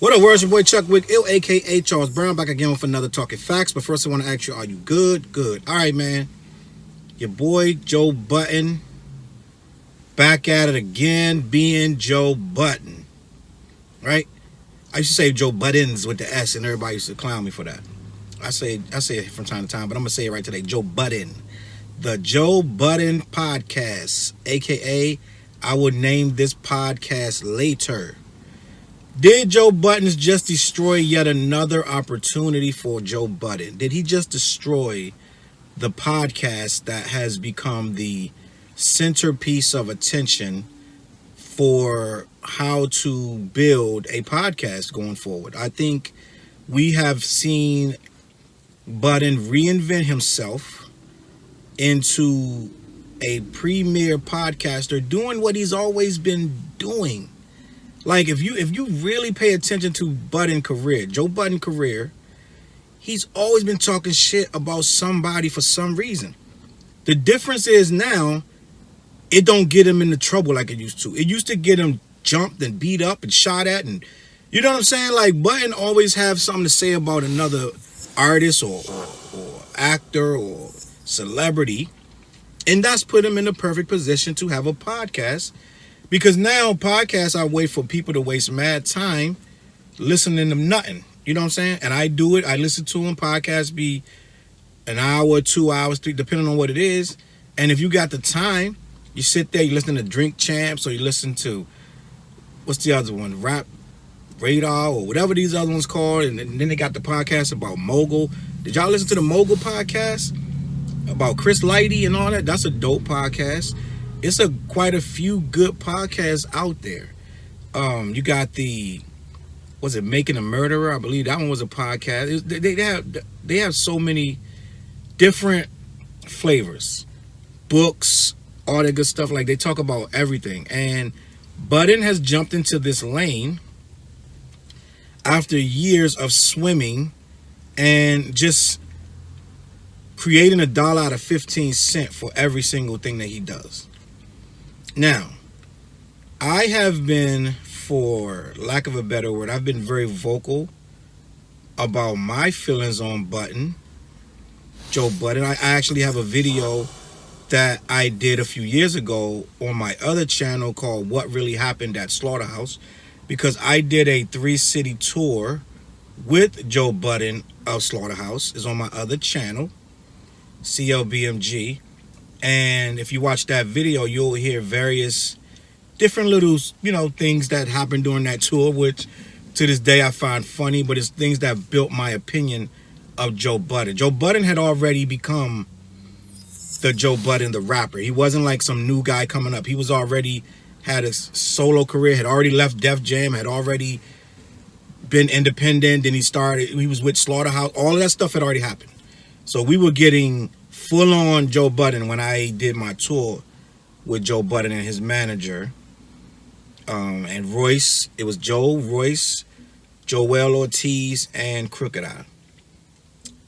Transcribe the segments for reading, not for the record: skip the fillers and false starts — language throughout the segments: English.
What up, world? Your boy Chuck Wick, ill, aka Charles Brown, back again with another Talking Facts. But first, I want to ask you, are you good? Good. All right, man. Your boy Joe Budden, back at it again, being Joe Budden. Right? I used to say Joe Buddens with the S, and everybody used to clown me for that. I say it from time to time, but I'm gonna say it right today. Joe Budden, the Joe Budden podcast, aka I will name this podcast later. Did Joe Budden just destroy yet another opportunity for Joe Budden? Did he just destroy the podcast that has become the centerpiece of attention for how to build a podcast going forward? I think we have seen Budden reinvent himself into a premier podcaster, doing what he's always been doing. Like, if you really pay attention to Budden's career, Joe Budden's career, he's always been talking shit about somebody for some reason. The difference is now, it don't get him into trouble like it used to. It used to get him jumped and beat up and shot at, and you know what I'm saying? Like, Budden always have something to say about another artist or actor or celebrity, and that's put him in the perfect position to have a podcast. Because now podcasts are a way for people to waste mad time listening to nothing. You know what I'm saying? And I do it. I listen to them. Podcasts be an hour, 2 hours, 3, depending on what it is. And if you got the time, you sit there, you listen to Drink Champs, or you listen to, what's the other one? Rap Radar, or whatever these other ones called. And then they got the podcast about Mogul. Did y'all listen to the Mogul podcast about Chris Lighty and all that? That's a dope podcast. It's quite a few good podcasts out there. You got the, was it Making a Murderer? I believe that one was a podcast. They have so many different flavors, books, all that good stuff. Like, they talk about everything. And Budden has jumped into this lane after years of swimming and just creating $1 out of 15 cents for every single thing that he does. Now, I have been, for lack of a better word, I've been very vocal about my feelings on Joe Budden. I actually have a video that I did a few years ago on my other channel called What Really Happened at Slaughterhouse, because I did a 3-city tour with Joe Budden of Slaughterhouse. It's on my other channel, CLBMG. And if you watch that video, you'll hear various different little, things that happened during that tour, which to this day I find funny, but it's things that built my opinion of Joe Budden. Joe Budden had already become the Joe Budden, the rapper. He wasn't like some new guy coming up. He was already had a solo career, had already left Def Jam, had already been independent. Then he was with Slaughterhouse. All of that stuff had already happened. So we were getting full-on Joe Budden when I did my tour with Joe Budden and his manager, and Royce. It was Joe, Royce, Joel Ortiz, and Crooked Eye.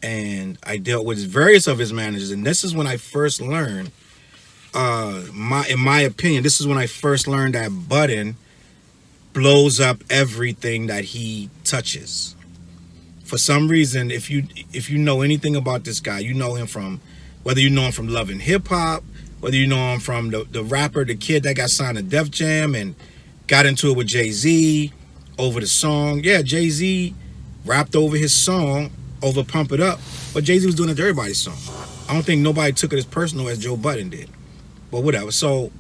And I dealt with various of his managers, and this is when I first learned, in my opinion, this is when I first learned that Budden blows up everything that he touches. For some reason, if you know anything about this guy, you know him from, whether you know him from Love and Hip Hop, whether you know him from the rapper, the kid that got signed to Def Jam and got into it with Jay-Z over the song. Yeah, Jay-Z rapped over his song, over Pump It Up, but Jay-Z was doing it to everybody's song. I don't think nobody took it as personal as Joe Budden did. But whatever. So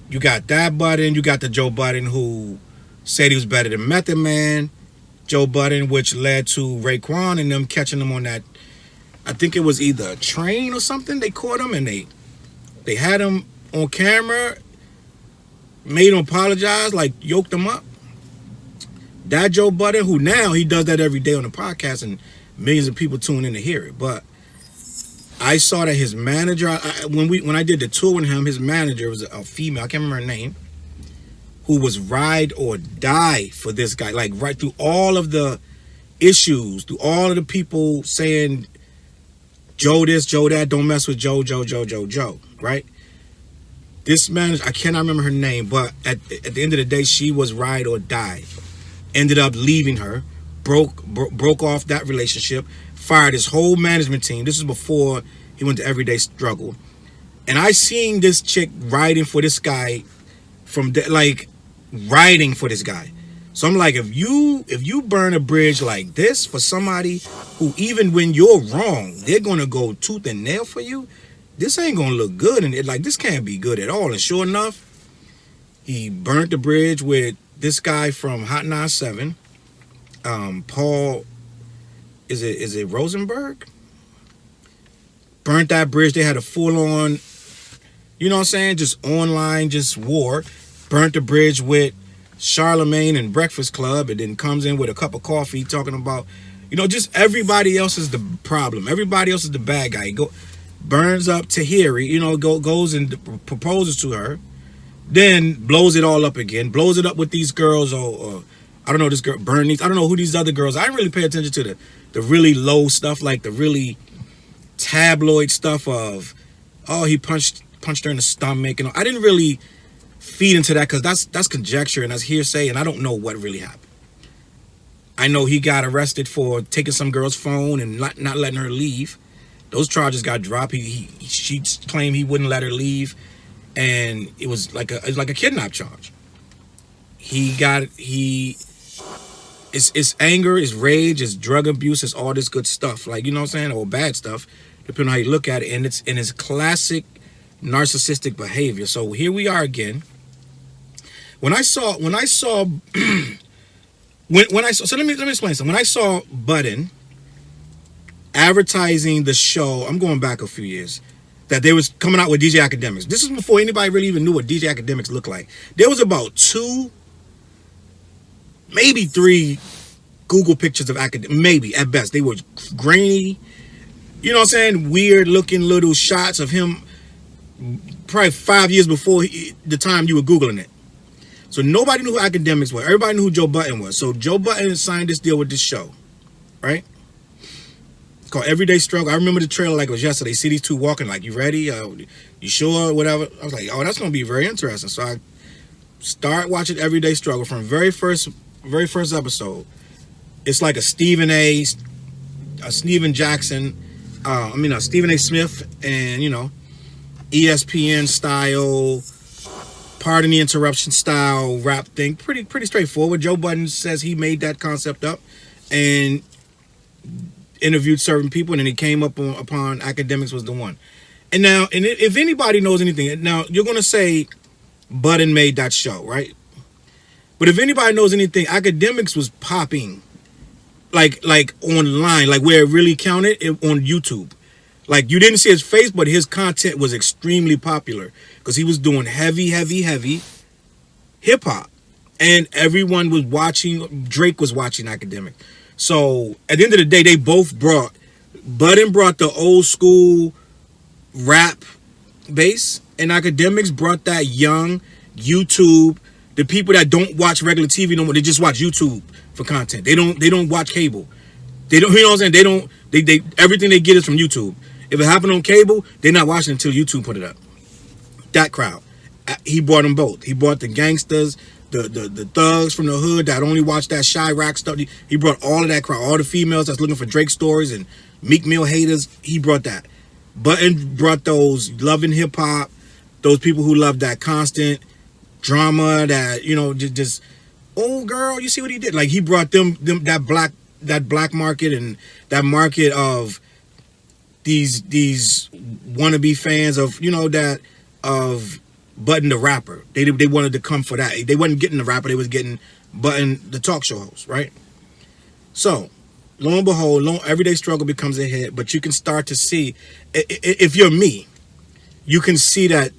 you got that Budden, you got the Joe Budden who said he was better than Method Man. Joe Budden, which led to Raekwon and them catching him on that, I think it was either a train or something. They caught him and they had him on camera, made him apologize, like yoked him up. That Joe Budden, who now he does that every day on the podcast and millions of people tune in to hear it. But I saw that his manager, when I did the tour with him, his manager was a female, I can't remember her name, who was ride or die for this guy. Like, right through all of the issues, through all of the people saying, Joe this, Joe that, don't mess with Joe, right? This manager, I cannot remember her name, but at the end of the day, she was ride or die. ended up leaving her, broke off that relationship, fired his whole management team. This is before he went to Everyday Struggle. And I seen this chick riding for this guy riding for this guy. So I'm like, if you burn a bridge like this for somebody who, even when you're wrong, they're gonna go tooth and nail for you, this ain't gonna look good. And this can't be good at all. And sure enough, he burnt the bridge with this guy from Hot 97, Paul. Is it Rosenberg? Burnt that bridge. They had a full-on, you know what I'm saying, just online, just war. Burnt the bridge with Charlemagne and Breakfast Club, and then comes in with a cup of coffee talking about, just everybody else is the problem. Everybody else is the bad guy. Burns up T.H.E, goes and proposes to her, then blows it all up again. Blows it up with these girls, or I don't know, this girl, Bernice. I don't know who these other girls. I didn't really pay attention to the really low stuff, like the really tabloid stuff of, oh, he punched her in the stomach. I didn't really feed into that, because that's conjecture and that's hearsay, and I don't know what really happened. I know he got arrested for taking some girl's phone and not letting her leave. Those charges got dropped. She claimed he wouldn't let her leave, and it was like a kidnap charge. It's anger, it's rage, it's drug abuse, it's all this good stuff, like, you know what I'm saying, or bad stuff, depending on how you look at it, and it's classic narcissistic behavior. So here we are again. So let me explain something. When I saw Budden advertising the show, I'm going back a few years, that they was coming out with DJ Academics. This is before anybody really even knew what DJ Academics looked like. There was about 2, maybe 3 Google pictures of Academics, maybe at best. They were grainy, you know what I'm saying, weird looking little shots of him, probably 5 years before the time you were Googling it. So nobody knew who Academics were. Everybody knew who Joe Budden was. So Joe Budden signed this deal with this show, right? It's called Everyday Struggle. I remember the trailer like it was yesterday. See these two walking, like, you ready? You sure? Whatever. I was like, oh, that's going to be very interesting. So I start watching Everyday Struggle from very first episode. It's like a Stephen A. Stephen A. Smith and, ESPN style, pardon the interruption style rap thing. Pretty straightforward. Joe Budden says he made that concept up and interviewed certain people, and then he came upon Academics was the one. And now, if anybody knows anything, now you're gonna say Budden made that show, right? But if anybody knows anything, Academics was popping like online, like where it really counted, on YouTube. Like, you didn't see his face, but his content was extremely popular because he was doing heavy hip hop, and everyone was watching. Drake was watching Academic. So at the end of the day, they both Budden brought the old school rap base, and Academics brought that young YouTube, the people that don't watch regular TV no more. They just watch YouTube for content. They don't watch cable. They don't, you know what I'm saying? They everything they get is from YouTube. If it happened on cable, they're not watching until YouTube put it up. That crowd. He brought them both. He brought the gangsters, the thugs from the hood that only watch that Chirac stuff. He brought all of that crowd, all the females that's looking for Drake stories and Meek Mill haters. He brought that. Budden brought those loving hip hop, those people who love that constant drama, that, just oh girl, you see what he did? Like, he brought them that black market, and that market of these wannabe fans of, of Budden the rapper. They wanted to come for that. They wasn't getting the rapper, they was getting Budden the talk show host, right? So lo and behold, Everyday Struggle becomes a hit, but you can start to see, if you're me, you can see that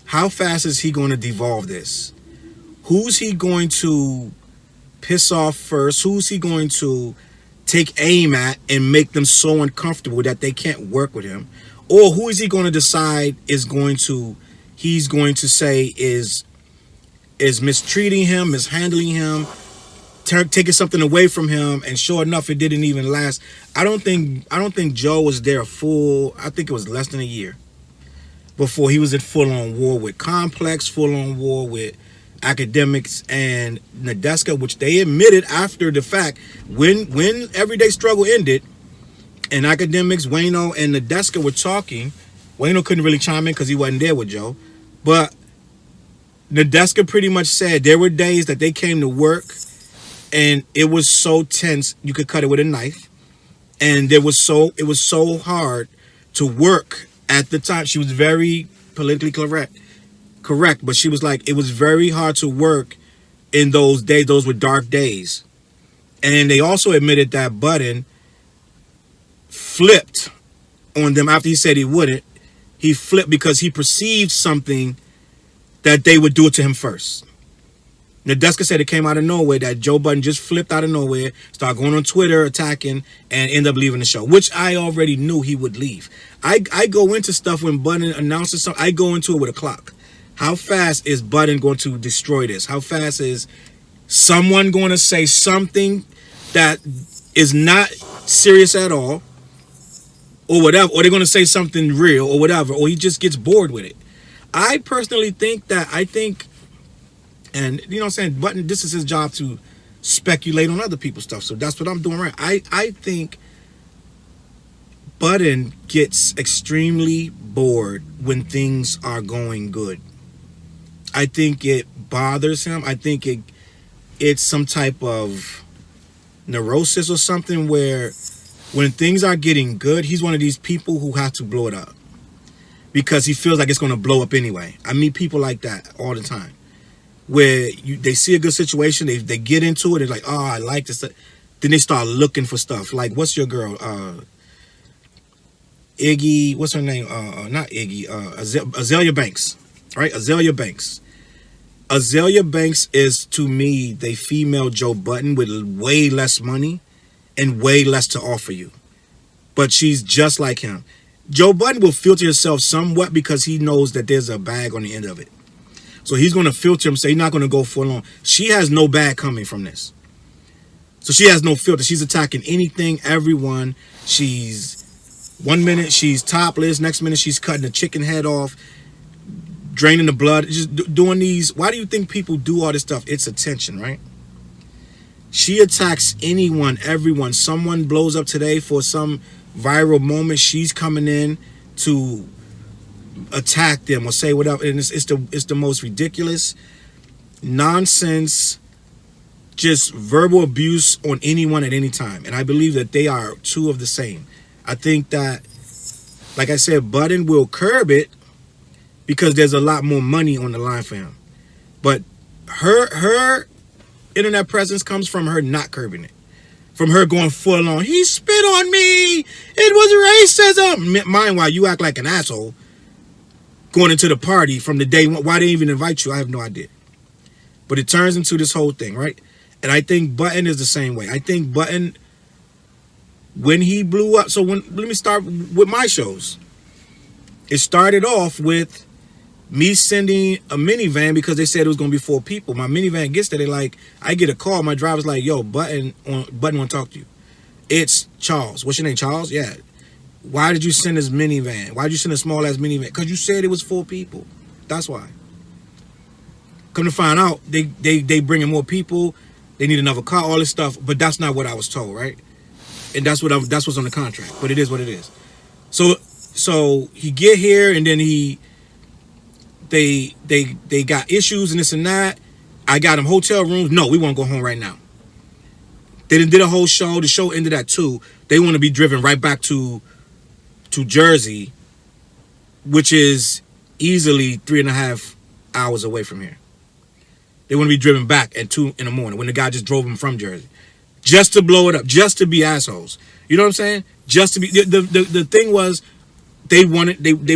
how fast is he going to devolve this? Who's he going to piss off first? Who's he going to take aim at and make them so uncomfortable that they can't work with him? Or who is he going to decide he's going to say is mistreating him, mishandling him, taking something away from him? And sure enough, it didn't even last. I don't think Joe was there I think it was less than a year before he was in full-on war with Complex, full-on war with Academics and Nadeska, which they admitted after the fact, when Everyday Struggle ended, and Academics, Wayno, and Nadeska were talking. Wayno couldn't really chime in because he wasn't there with Joe, but Nadeska pretty much said there were days that they came to work and it was so tense you could cut it with a knife, and it was so hard to work at the time. She was very politically correct, but she was like, it was very hard to work in those days. Those were dark days. And they also admitted that Budden flipped on them after he said he wouldn't. He flipped because he perceived something that they would do it to him first. Nadeska said it came out of nowhere, that Joe Budden just flipped out of nowhere, started going on Twitter, attacking, and ended up leaving the show, which I already knew he would leave. I go into stuff when Budden announces something, I go into it with a clock. How fast is Budden going to destroy this? How fast is someone going to say something that is not serious at all, or whatever, or they're going to say something real or whatever, or he just gets bored with it? I personally think and you know what I'm saying, Budden, this is his job to speculate on other people's stuff, so that's what I'm doing right. I think Budden gets extremely bored when things are going good. I think it bothers him. I think it's some type of neurosis or something where when things are getting good, he's one of these people who have to blow it up because he feels like it's going to blow up anyway. I meet people like that all the time, where they see a good situation, they get into it, they're like, oh, I like this. Then they start looking for stuff. Like, what's your girl? Iggy, what's her name? Not Iggy, Azalea Banks, right? Azalea Banks. Azalea Banks is, to me, the female Joe Budden with way less money and way less to offer you. But she's just like him. Joe Budden will filter himself somewhat because he knows that there's a bag on the end of it. So he's going to filter him, so he's not going to go full on. She has no bag coming from this. So she has no filter. She's attacking anything, everyone. One minute she's topless, next minute she's cutting a chicken head off, draining the blood, just doing these. Why do you think people do all this stuff? It's attention, right? She attacks anyone, everyone. Someone blows up today for some viral moment, she's coming in to attack them or say whatever. And it's the most ridiculous nonsense, just verbal abuse on anyone at any time. And I believe that they are two of the same. I think that, like I said, Budden will curb it because there's a lot more money on the line for him. But her internet presence comes from her not curbing it. From her going full on, he spit on me, it was racism. Meanwhile, you act like an asshole going into the party from the day one. Why they even invite you, I have no idea. But it turns into this whole thing, right? And I think Budden is the same way. I think Budden, when he blew up, let me start with my shows. It started off with me sending a minivan because they said it was going to be 4 people. My minivan gets there, I get a call. My driver's like, yo, Budden want to talk to you. It's Challz. What's your name, Challz? Yeah. Why did you send this minivan? Why did you send a small ass minivan? Because you said it was 4 people. That's why. Come to find out, they bring in more people. They need another car, all this stuff. But that's not what I was told, right? And that's what's on the contract. But it is what it is. So he get here, and then they got issues and this and that. I got him hotel rooms. No, we want to go home right now. They did a whole show. The show ended at 2. They want to be driven right back to Jersey, which is easily 3.5 hours away from here. They want to be driven back at 2 in the morning when the guy just drove them from Jersey, just to blow it up, just to be assholes. You know what I'm saying? Just to be. The thing was, they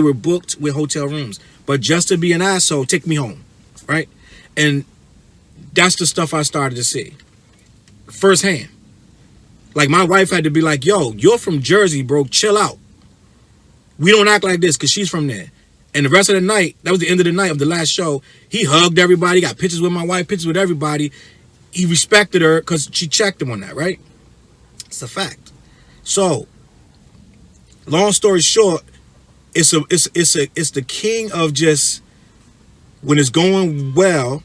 were booked with hotel rooms, but just to be an asshole, take me home, right? And that's the stuff I started to see firsthand. Like, my wife had to be like, yo, you're from Jersey, bro, chill out. We don't act like this because she's from there. And the rest of the night, that was the end of the night of the last show, he hugged everybody, got pictures with my wife, pictures with everybody. He respected her because she checked him on that, right? It's a fact. So, long story short, it's the king of just, when it's going well,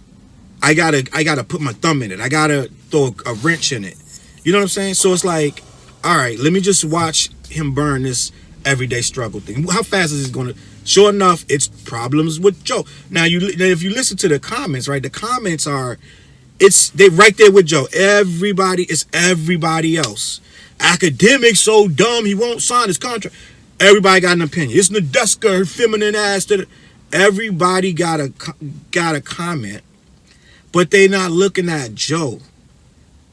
I gotta put my thumb in it. I gotta throw a wrench in it. You know what I'm saying? So it's like, all right, let me just watch him burn this everyday struggle thing. How fast is this going to? Sure enough, it's problems with Joe. Now if you listen to the comments, right? The comments are, they right there with Joe. Everybody is everybody else. Academic so dumb he won't sign his contract. Everybody got an opinion. It's Nadeska, her feminine ass. Everybody got a comment, but they not looking at Joe.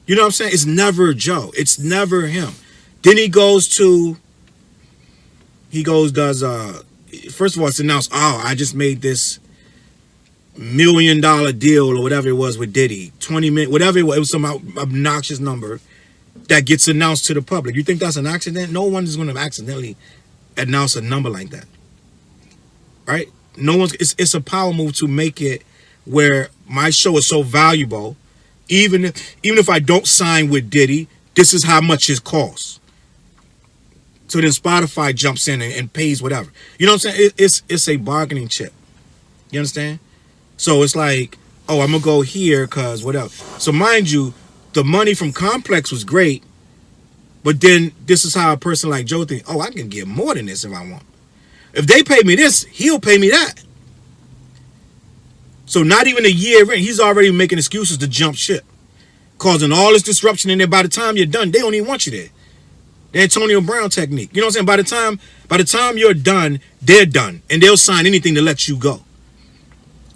You know what I'm saying? It's never Joe. It's never him. Then does first of all, it's announced, oh, I just made this $1 million deal or whatever it was with Diddy. 20 minutes, whatever it was some obnoxious number that gets announced to the public. You think that's an accident? No one is going to accidentally announce a number like that. Right? It's a power move to make it where my show is so valuable, even if I don't sign with Diddy, this is how much it costs. So then Spotify jumps in and pays whatever. You know what I'm saying? It's a bargaining chip. You understand? So it's like, oh, I'm going to go here because whatever. So mind you, the money from Complex was great, but then this is how a person like Joe thinks, oh, I can get more than this if I want. If they pay me this, he'll pay me that. So not even a year in, he's already making excuses to jump ship, causing all this disruption in there. By the time you're done, they don't even want you there. The Antonio Brown technique. You know what I'm saying? By the time you're done, they're done. And they'll sign anything to let you go.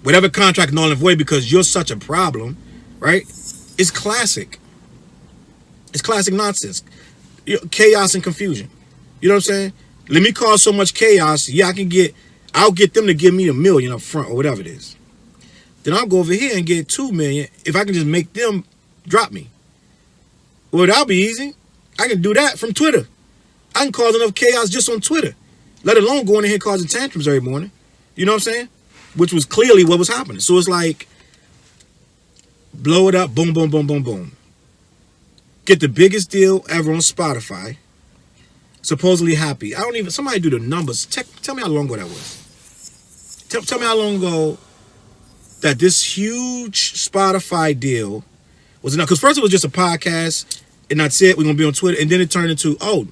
Whatever contract null and void because you're such a problem, right? It's classic. It's classic nonsense. Chaos and confusion. You know what I'm saying? Let me cause so much chaos. Yeah, I'll get them to give me $1 million up front or whatever it is. Then I'll go over here and get $2 million if I can just make them drop me. Well, that'll be easy. I can do that from Twitter. I can cause enough chaos just on Twitter, let alone going in here causing tantrums every morning. You know what I'm saying? Which was clearly what was happening. So it's like, blow it up, boom, boom, boom, boom, boom. Get the biggest deal ever on Spotify. Supposedly happy. Somebody do the numbers. Tell me how long ago that was. Tell me how long ago that this huge Spotify deal was enough. Because first it was just a podcast. And that's it. We're going to be on Twitter. And then it turned into, oh,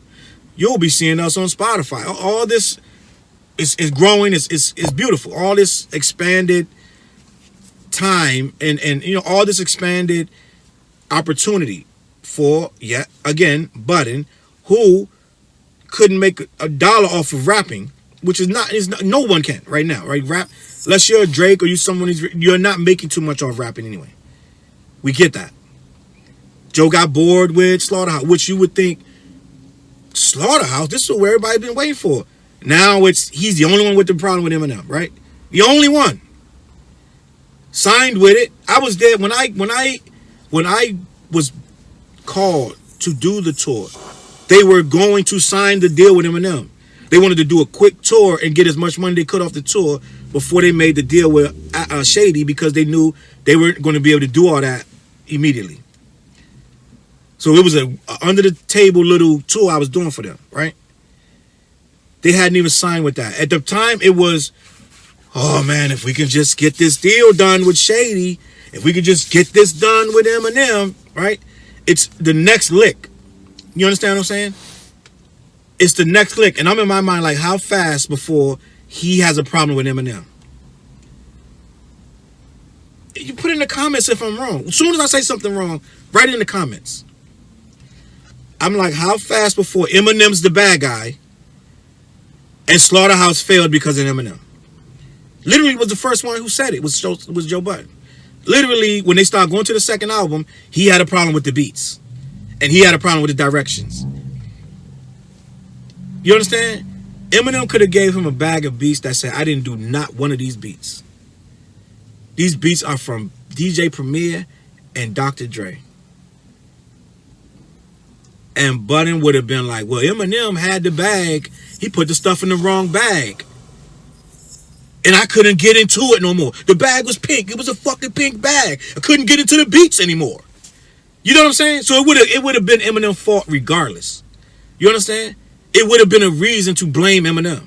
you'll be seeing us on Spotify. All this is growing. It's beautiful. All this expanded time and all this expanded opportunity for, yet again, Budden, who couldn't make $1 off of rapping, which is not, no one can right now, right? Rap, unless you're a Drake or you're not making too much off rapping anyway. We get that. Joe got bored with Slaughterhouse, which you would think, Slaughterhouse, this is what everybody's been waiting for. Now he's the only one with the problem with Eminem, right? The only one. Signed with it. I was there when I was called to do the tour. They were going to sign the deal with Eminem. They wanted to do a quick tour and get as much money they could off the tour before they made the deal with T.H.E because they knew they weren't going to be able to do all that immediately. So it was a under the table little tour I was doing for them, right? They hadn't even signed with that. At the time, it was, oh man, if we can just get this deal done with T.H.E, if we could just get this done with Eminem, right? It's the next lick. You understand what I'm saying? It's the next lick. And I'm in my mind like, how fast before he has a problem with Eminem? You put in the comments if I'm wrong. As soon as I say something wrong, write it in the comments. I'm like, how fast before Eminem's the bad guy and Slaughterhouse failed because of Eminem? Literally was the first one who said it, was Joe Budden. Literally, when they started going to the second album, he had a problem with the beats. And he had a problem with the directions. You understand? Eminem could have gave him a bag of beats that said, I didn't do not one of these beats. These beats are from DJ Premier and Dr. Dre. And Budden would have been like, well, Eminem had the bag. He put the stuff in the wrong bag. And I couldn't get into it no more. The bag was pink. It was a fucking pink bag. I couldn't get into the beats anymore. You know what I'm saying? So it would have been Eminem's fault regardless. You understand? It would have been a reason to blame Eminem.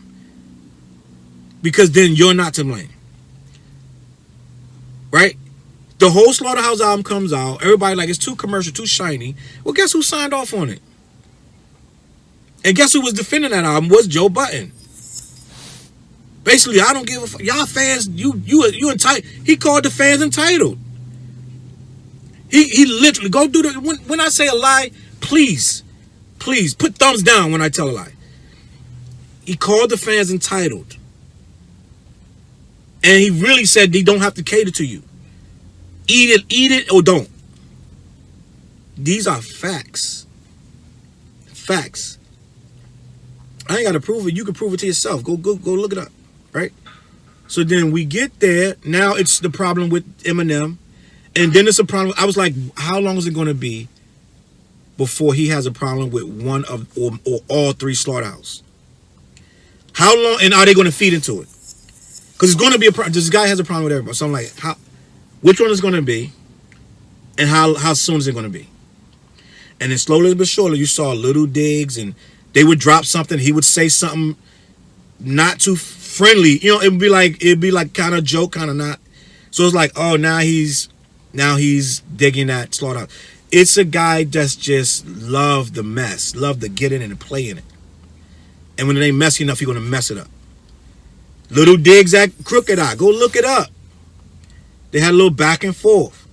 Because then you're not to blame. Right? The whole Slaughterhouse album comes out. Everybody like, it's too commercial, too shiny. Well, guess who signed off on it? And guess who was defending that album? Was Joe Budden. Basically, I don't give a fuck. Y'all fans, you entitled. He called the fans entitled. He literally, go do the, when I say a lie, please put thumbs down when I tell a lie. He called the fans entitled. And he really said they don't have to cater to you. Eat it or don't. These are facts. Facts. I ain't got to prove it. You can prove it to yourself. Go look it up. Right? So then we get there. Now it's the problem with Eminem. And then it's a problem. I was like, how long is it going to be before he has a problem with one of or all three Slaughterhouse? How long? And are they going to feed into it? Because it's going to be a problem. This guy has a problem with everybody. So I'm like, which one is going to be? And how soon is it going to be? And then slowly but surely, you saw little digs, and they would drop something. He would say something not too friendly. You know, it'd be like kind of joke, kind of not. So it's like, oh, now he's digging that Slaughterhouse. It's a guy that's just loved the mess, loved to get in and play in it. And when it ain't messy enough, he's gonna mess it up. Little digs at Crooked Eye. Go look it up. They had a little back and forth.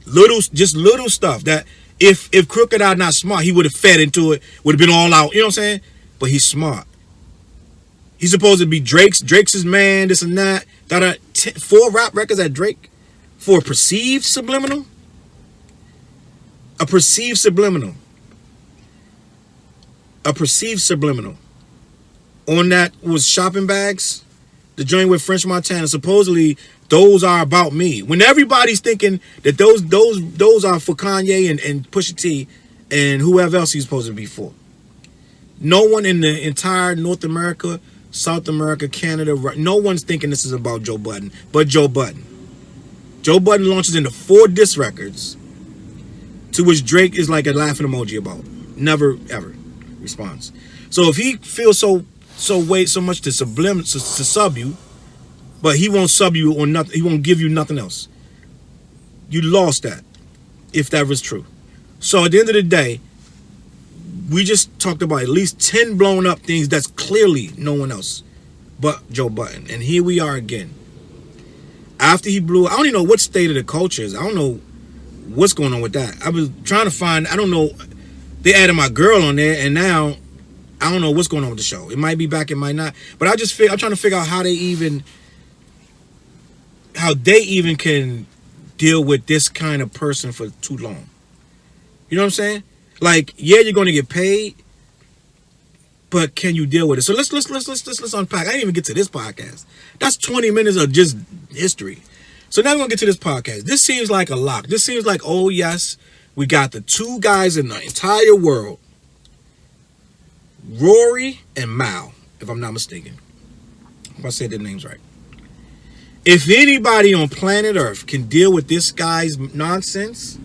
Little stuff that if Crooked Eye not smart, he would have fed into it, would have been all out. You know what I'm saying? But he's smart. He's supposed to be Drake's his man, this and that. 4 rap records at Drake for a perceived subliminal. A perceived subliminal. On that was Shopping Bags, the joint with French Montana. Supposedly those are about me. When everybody's thinking that those are for Kanye and Pusha T and whoever else he's supposed to be for. No one in the entire North America, South America, Canada, no one's thinking this is about Joe Budden, but Joe Budden. Joe Budden launches into 4 diss records, to which Drake is like a laughing emoji about. Never ever responds. So if he feels so much to sub you, but he won't sub you or nothing, he won't give you nothing else. You lost that, if that was true. So at the end of the day, we just talked about at least 10 blown up things that's clearly no one else but Joe Budden. And here we are again. After he blew, I don't even know what state of the culture is. I don't know what's going on with that. I was trying to find, I don't know, they added my girl on there, and now I don't know what's going on with the show. It might be back, it might not. But I'm trying to figure out how they even can deal with this kind of person for too long. You know what I'm saying? Like, yeah, you're going to get paid, but can you deal with it? So let's unpack. I didn't even get to this podcast. That's 20 minutes of just history. So now we're going to get to this podcast. This seems like a lock. This seems like, oh yes, we got the 2 guys in the entire world, Rory and Mal, if I'm not mistaken. If I said their names right. If anybody on planet Earth can deal with this guy's nonsense,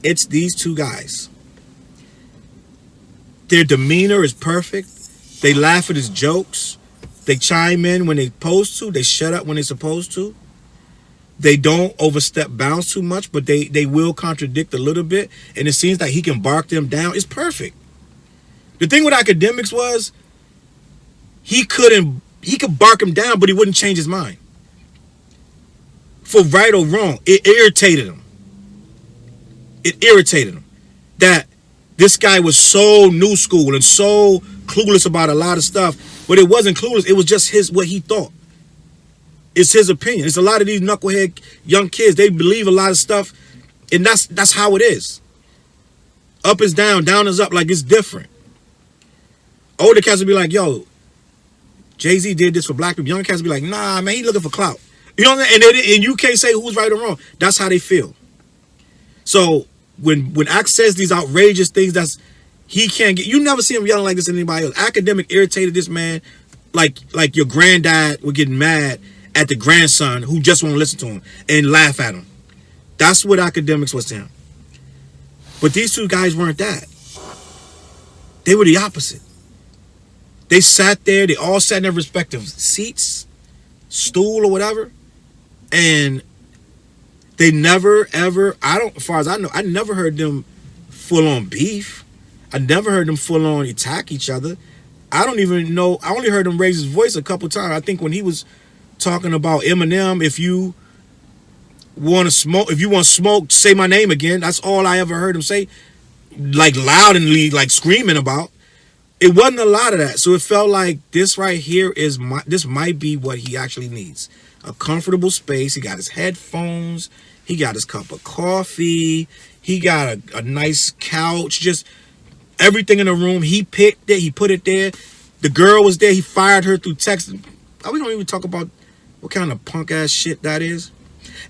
it's these 2 guys. Their demeanor is perfect. They laugh at his jokes. They chime in when they're supposed to. They shut up when they're supposed to. They don't overstep bounds too much, but they will contradict a little bit. And it seems like he can bark them down. It's perfect. The thing with academics was he could bark him down, but he wouldn't change his mind. For right or wrong, it irritated him. It irritated him that this guy was so new school and so clueless about a lot of stuff, but it wasn't clueless. It was just what he thought. It's his opinion. It's a lot of these knucklehead young kids. They believe a lot of stuff, and that's how it is. Up is down, down is up. Like, it's different. Older cats would be like, yo, Jay-Z did this for black people. Younger cats would be like, nah, man, he looking for clout. You know what I mean? And you can't say who's right or wrong. That's how they feel. So when Axe says these outrageous things, he can't get. You never see him yelling like this to anybody else. Academic irritated this man, like your granddad would get mad at the grandson who just won't listen to him and laugh at him. That's what academics was to him. But these 2 guys weren't that. They were the opposite. They sat there. They all sat in their respective seats, stool or whatever, and They never, ever, I don't, as far as I know, I never heard them full on beef. I never heard them full on attack each other. I don't even know, I only heard him raise his voice a couple times. I think when he was talking about Eminem, if you want to smoke, say my name again. That's all I ever heard him say, like loudly, like screaming about. It wasn't a lot of that. So it felt like this right here this might be what he actually needs. A comfortable space. He got his headphones. He got his cup of coffee. He got a nice couch. Just everything in the room. He picked it. He put it there. The girl was there. He fired her through text. We don't even talk about what kind of punk ass shit that is.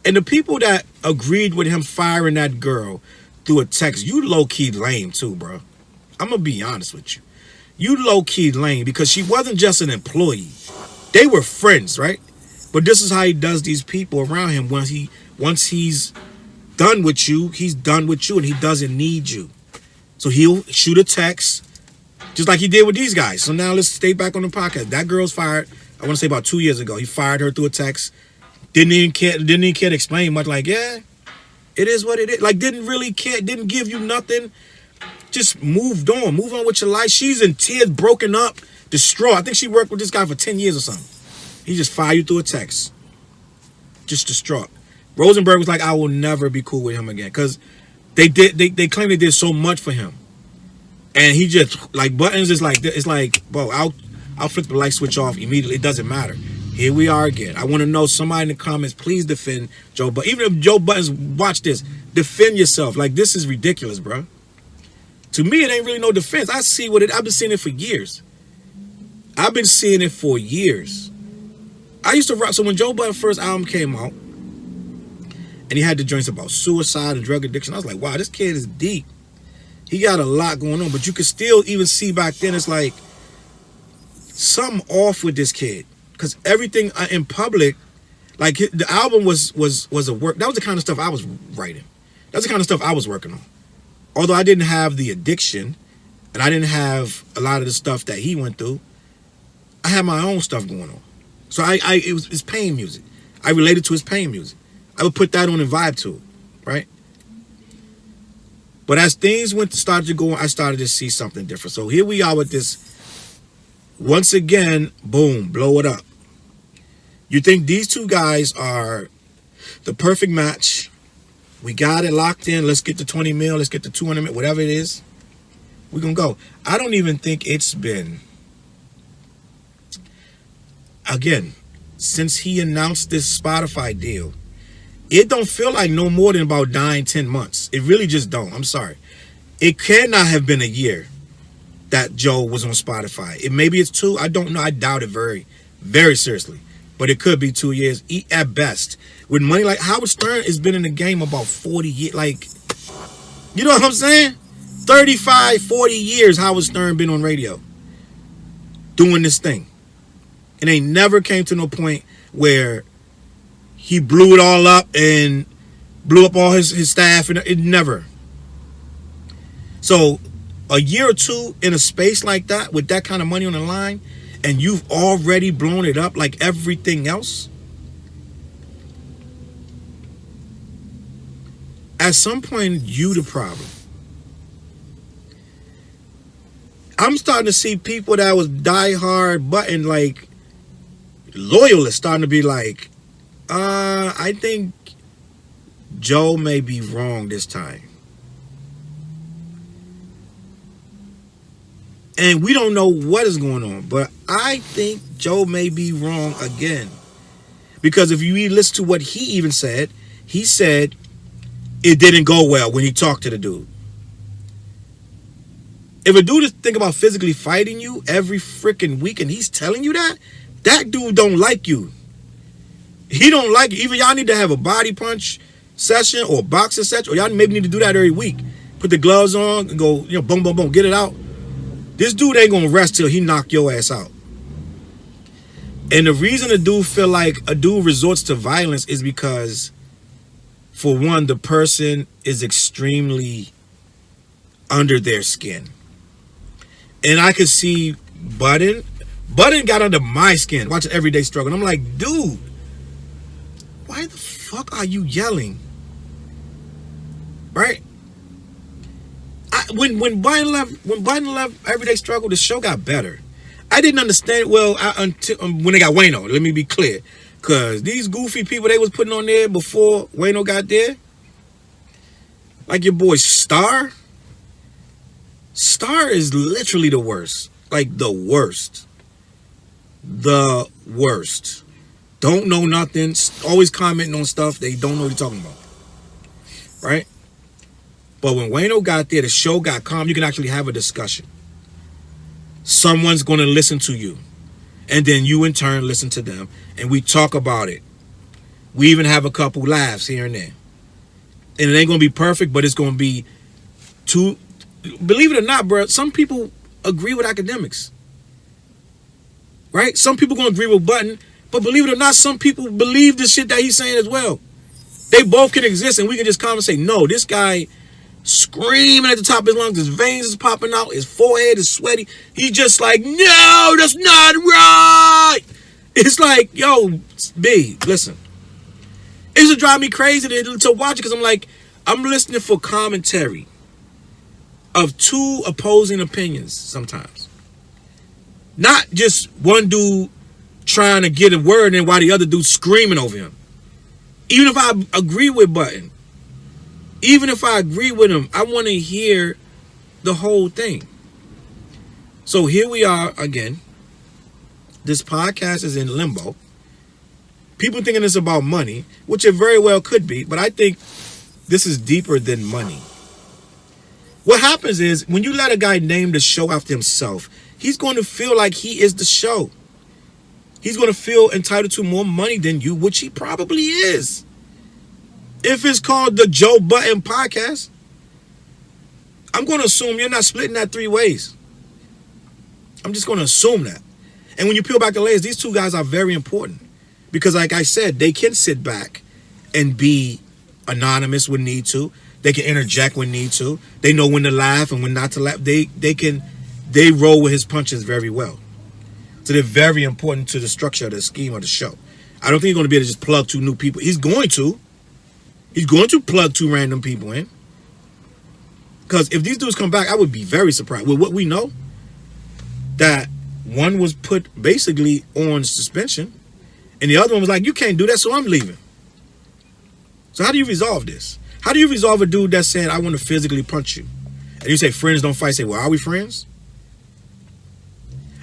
And the people that agreed with him firing that girl through a text, you low-key lame too, bro. I'm going to be honest with you. You low-key lame because she wasn't just an employee. They were friends, right? But this is how he does these people around him. Once he's done with you, he's done with you and he doesn't need you. So he'll shoot a text just like he did with these guys. So now let's stay back on the podcast. That girl's fired, I want to say about 2 years ago. He fired her through a text. Didn't even care to explain much. Like, yeah, it is what it is. Like, didn't really care. Didn't give you nothing. Just moved on. Move on with your life. She's in tears, broken up, distraught. I think she worked with this guy for 10 years or something. He just fired you through a text. Just distraught. Rosenberg was like, I will never be cool with him again. Because they claim they did so much for him. And he just, like, Buttons is like, it's like, bro, I'll flip the light switch off immediately. It doesn't matter. Here we are again. I want to know, somebody in the comments, please defend Joe Budden. Even if Joe Buttons watch this, defend yourself. Like, this is ridiculous, bro. To me, it ain't really no defense. I've been seeing it for years. I've been seeing it for years. I used to rock. So when Joe Budden's first album came out, and he had the joints about suicide and drug addiction, I was like, wow, this kid is deep. He got a lot going on, but you could still even see back then, it's like something off with this kid. Because everything in public, like the album was a work. That was the kind of stuff I was writing. That's the kind of stuff I was working on. Although I didn't have the addiction, and I didn't have a lot of the stuff that he went through, I had my own stuff going on. So it was his pain music. I related to his pain music. I would put that on and vibe to it, right? But as things started to go on, I started to see something different. So here we are with this. Once again, boom, blow it up. You think these two guys are the perfect match? We got it locked in. Let's get to 20 mil. Let's get to 200 mil, whatever it is. We're going to go. I don't even think it's been, again, since he announced this Spotify deal, it don't feel like no more than about 9-10 months. It really just don't. I'm sorry. It cannot have been a year that Joe was on Spotify. Maybe it's 2. I don't know. I doubt it very, very seriously. But it could be 2 years at best. With money like Howard Stern has been in the game about 40 years. Like, you know what I'm saying? 35, 40 years Howard Stern been on radio doing this thing. And they never came to no point where he blew it all up and blew up all his staff. And it never. So a year or two in a space like that with that kind of money on the line, and you've already blown it up like everything else, at some point you the problem. I'm starting to see people that was diehard Budden, like loyalists, starting to be like, I think Joe may be wrong this time. And we don't know what is going on, but I think Joe may be wrong again. Because if you listen to what he even said, he said it didn't go well when he talked to the dude. If a dude is thinking about physically fighting you every freaking week and he's telling you that, that dude don't like you. He don't like you. Either y'all need to have a body punch session or boxing session, or y'all maybe need to do that every week. Put the gloves on and go, boom, boom, boom, get it out. This dude ain't gonna rest till he knock your ass out. And the reason a dude feel like a dude resorts to violence is because, for one, the person is extremely under their skin. And I could see Budden got under my skin watching Everyday Struggle. And I'm like, dude, why the fuck are you yelling right? When Budden left Everyday Struggle, the show got better. I didn't understand well until when they got Wayno. Let me be clear, because these goofy people they was putting on there before Wayno got there, like your boy Star. Star is literally the worst, like the worst. Don't know nothing. Always commenting on stuff they don't know what you're talking about, right? But when Wayno got there, the show got calm. You can actually have a discussion. Someone's going to listen to you. And then you, in turn, listen to them. And we talk about it. We even have a couple laughs here and there. And it ain't going to be perfect, but it's going to be too... Believe it or not, bro, some people agree with academics. Right? Some people going to agree with Budden. But believe it or not, some people believe the shit that he's saying as well. They both can exist, and we can just come and say, no, this guy... screaming at the top of his lungs, his veins is popping out, his forehead is sweaty. He's just like, no, that's not right. It's like, yo, B, listen. It used to drive me crazy to watch it because I'm like, I'm listening for commentary of two opposing opinions sometimes. Not just one dude trying to get a word in while the other dude's screaming over him. Even if I agree with Budden, even if I agree with him, I want to hear the whole thing. So here we are again. This podcast is in limbo. People thinking it's about money, which it very well could be, but I think this is deeper than money. What happens is when you let a guy name the show after himself, he's going to feel like he is the show. He's going to feel entitled to more money than you, which he probably is. If it's called the Joe Budden Podcast, I'm going to assume you're not splitting that 3 ways. I'm just going to assume that. And when you peel back the layers, these two guys are very important. Because like I said, they can sit back and be anonymous when need to. They can interject when need to. They know when to laugh and when not to laugh. They roll with his punches very well. So they're very important to the structure of the scheme of the show. I don't think he's going to be able to just plug 2 new people. He's going to. He's going to plug 2 random people in. Because if these dudes come back, I would be very surprised. With what we know, that one was put basically on suspension, and the other one was like, you can't do that, so I'm leaving. So how do you resolve this? How do you resolve a dude that's saying, I want to physically punch you? And you say, friends don't fight. Say, well, are we friends?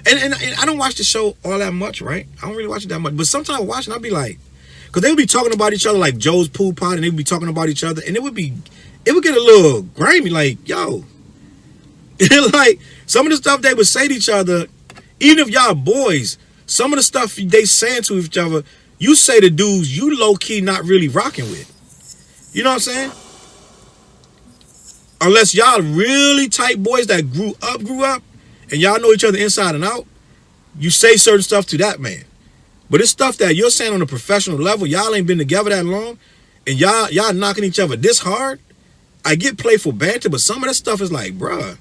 And I don't watch the show all that much, right? I don't really watch it that much. But sometimes I watch it, I'll be like, because they would be talking about each other like Joe's pool pot, and they would be talking about each other, and it would get a little grimy, like, yo. Like, some of the stuff they would say to each other, even if y'all boys, some of the stuff they saying to each other, you say to dudes you low-key not really rocking with. You know what I'm saying? Unless y'all really tight boys that grew up, and y'all know each other inside and out, you say certain stuff to that man. But it's stuff that you're saying on a professional level, y'all ain't been together that long, and y'all knocking each other this hard. I get playful banter, but some of that stuff is like, bruh,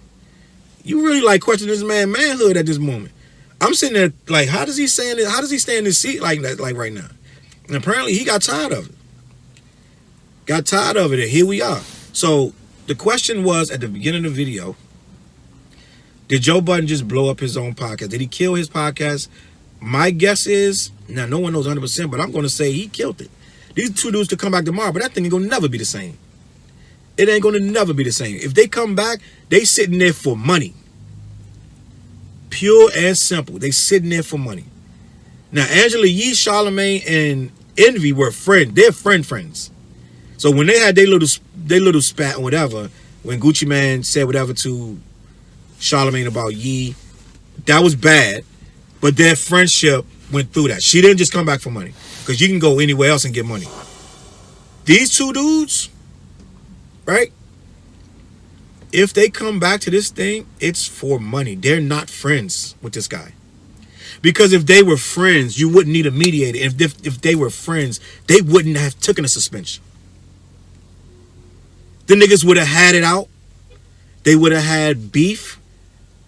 you really like questioning this man's manhood at this moment. I'm sitting there like, how does he stay in his seat like that, like right now? And apparently he got tired of it. Got tired of it, and here we are. So the question was at the beginning of the video, did Joe Budden just blow up his own podcast? Did he kill his podcast? My guess is, now no one knows 100%, but I'm going to say he killed it. These 2 dudes could come back tomorrow, but that thing ain't going to never be the same. It ain't going to never be the same. If they come back, they sitting there for money. Pure and simple. They sitting there for money. Now, Angela Yee, Charlamagne, and Envy were friends. They're friends. So when they had their little spat or whatever, when Gucci Man said whatever to Charlamagne about Yee, that was bad. But their friendship went through that. She didn't just come back for money, because you can go anywhere else and get money. These 2 dudes, right? If they come back to this thing, it's for money. They're not friends with this guy. Because if they were friends, you wouldn't need a mediator. If they were friends, they wouldn't have taken a suspension. The niggas would have had it out. They would have had beef.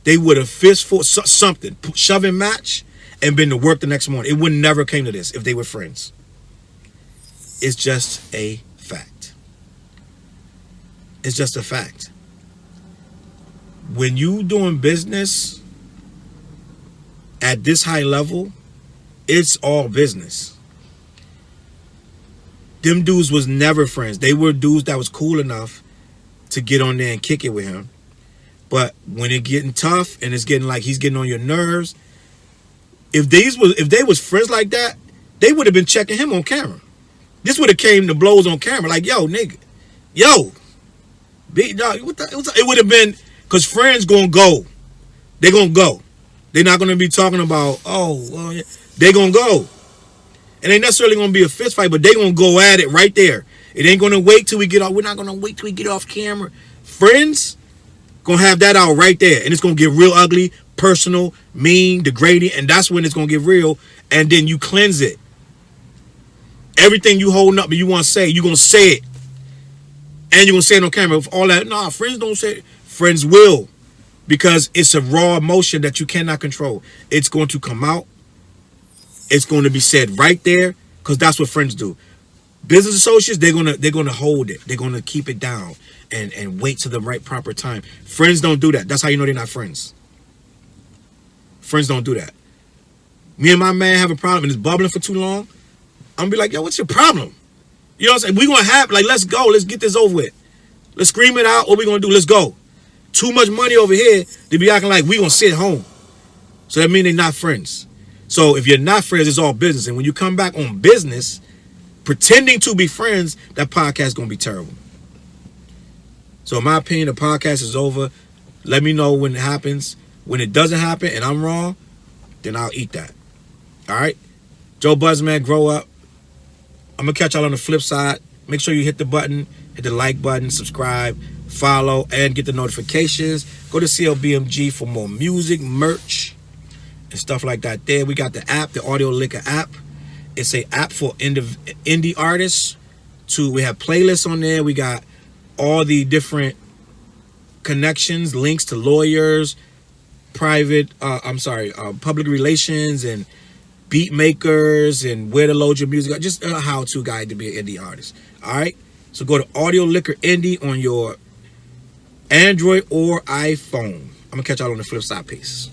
They would have fist fought something, shoving match, and been to work the next morning. It would never came to this if they were friends. It's just a fact. It's just a fact. When you doing business at this high level, it's all business. Them dudes was never friends. They were dudes that was cool enough to get on there and kick it with him. But when it getting tough and it's getting like he's getting on your nerves, if they was friends like that, they would have been checking him on camera. This would have came to blows on camera, like, yo, nigga, yo, big dog, it would have been, because friends gonna go. They gonna go. They're not gonna be talking about, oh, well, yeah. They gonna go. It ain't necessarily gonna be a fist fight, but they gonna go at it right there. It ain't gonna wait till we get off. We're not gonna wait till we get off camera. Friends gonna have that out right there, and it's gonna get real ugly, personal, mean, degrading, and that's when it's gonna get real. And then you cleanse it. Everything you holding up and you want to say, you're gonna say it, and you're gonna say it on camera. If all that, nah, friends don't say it. Friends will, because it's a raw emotion that you cannot control. It's going to come out. It's going to be said right there, because that's what friends do. Business associates, they're gonna hold it. They're gonna keep it down and wait till the right proper time. Friends don't do that. That's how you know they're not friends. Friends don't do that. Me and my man have a problem and it's bubbling for too long. I'm gonna be like, yo, what's your problem? You know what I'm saying? We gonna have, like, let's go. Let's get this over with. Let's scream it out. What we gonna do? Let's go. Too much money over here to be acting like we gonna sit home. So that means they're not friends. So if you're not friends, it's all business. And when you come back on business, pretending to be friends, that podcast is gonna be terrible. So in my opinion, the podcast is over. Let me know when it happens. When it doesn't happen and I'm wrong, then I'll eat that. All right? Joe Buzz, man, grow up. I'm going to catch y'all on the flip side. Make sure you hit the button, hit the like button, subscribe, follow, and get the notifications. Go to CLBMG for more music, merch, and stuff like that there. We got the app, the Audio Liquor app. It's an app for indie artists. We have playlists on there. We got all the different connections, links to lawyers, public relations, and beat makers, and where to load your music. Just a how-to guide to be an indie artist. All right? So go to Audio Liquor Indie on your Android or iPhone. I'm going to catch y'all on the flip side. Peace.